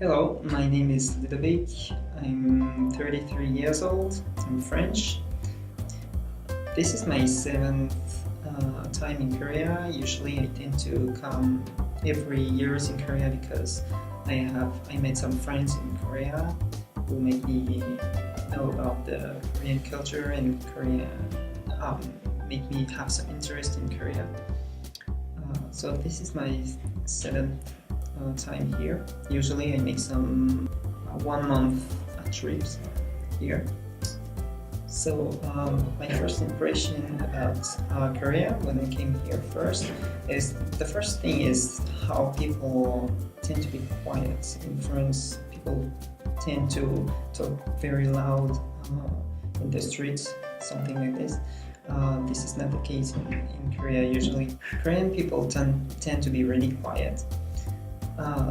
Hello, my name is Ludovic. I'm 33 years old. I'm French. This is my seventh time in Korea. Usually I tend to come every year in Korea because I met some friends in Korea who make me know about the Korean culture and Korea, make me have some interest in Korea. So this is my seventh time here. Usually I make some 1 month trips here. So my first impression about Korea when I came here first is the first thing is how people tend to be quiet. In France, people tend to talk very loud in the streets, something like this. This is not the case in Korea. Usually Korean people tend to be really quiet.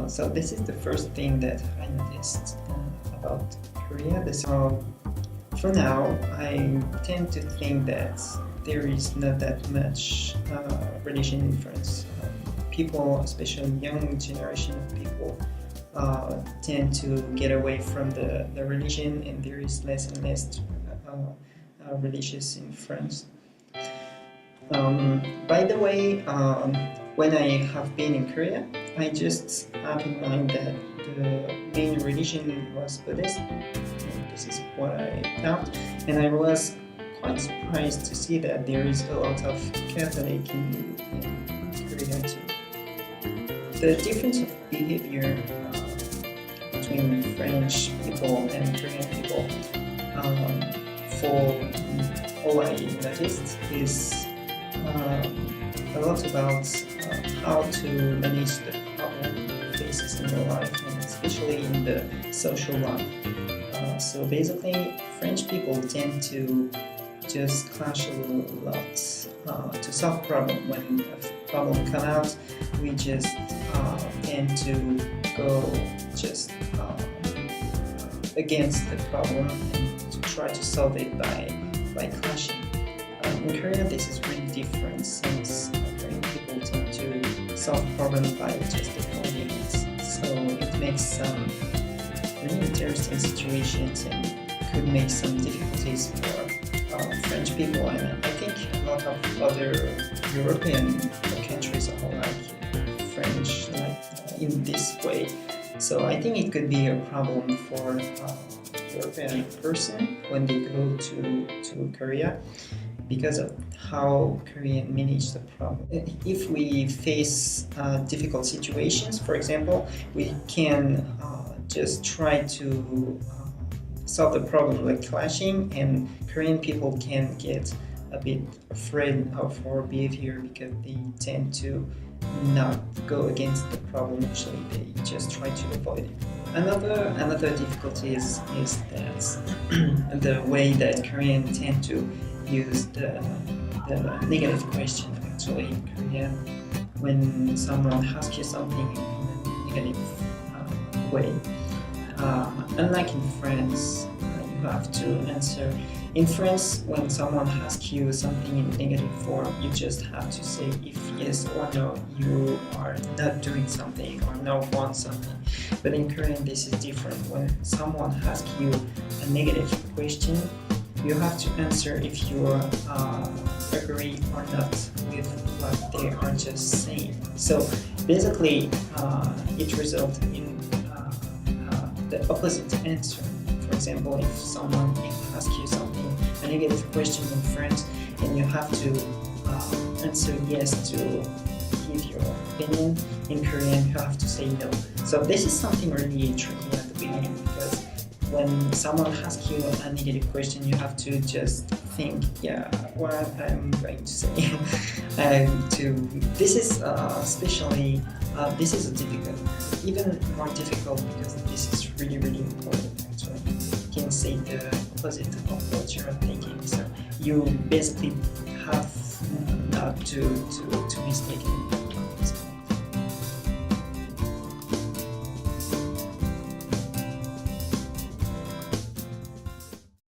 So this is the first thing that I noticed about Korea. For now, I tend to think that there is not that much religion in France. People, especially young generation of people, tend to get away from the religion, and there is less and less religious in France. By the way, when I have been in Korea, I just have in mind that the main religion was Buddhist. This is what I found, and I was quite surprised to see that there is a lot of Catholic in Korea too. The difference of behavior between French people and Korean people, for all I noticed, is a lot about how to manage the problem faces in their life, and especially in the social life. So basically, French people tend to just clash a lot to solve problem. When a problem comes out, we just tend to go just against the problem and to try to solve it by clashing. In Korea, this is really different since Korean people tend to solve problems by just avoiding it. So it makes some really interesting situations and could make some difficulties for French people, and I think a lot of other European countries are like French, in this way. So I think it could be a problem for European person when they go to Korea, because of how Korean manage the problem. If we face difficult situations, for example, we can just try to solve the problem like clashing, and Korean people can get a bit afraid of our behavior because they tend to not go against the problem. Actually, they just try to avoid it. Another difficulty is that the way that Koreans tend to use the negative question. Actually, in Korea, when someone asks you something in a negative way, unlike in France, you have to answer. In France, when someone asks you something in negative form, you just have to say if yes or no, you are not doing something or no want something. But in Korean, this is different. When someone asks you a negative question, you have to answer if you agree or not with what they are just saying. So basically, it results in the opposite answer. For example, if someone asks you something, a negative question in French, and you have to answer yes to give your opinion, in Korean you have to say no. So this is something really tricky at the beginning, because when someone asks you a negative question, you have to just think, yeah, what I'm going to say. This is especially this is even more difficult, because this is really important. Actually, you can say the opposite of what you're thinking. So you basically have not to mistake it.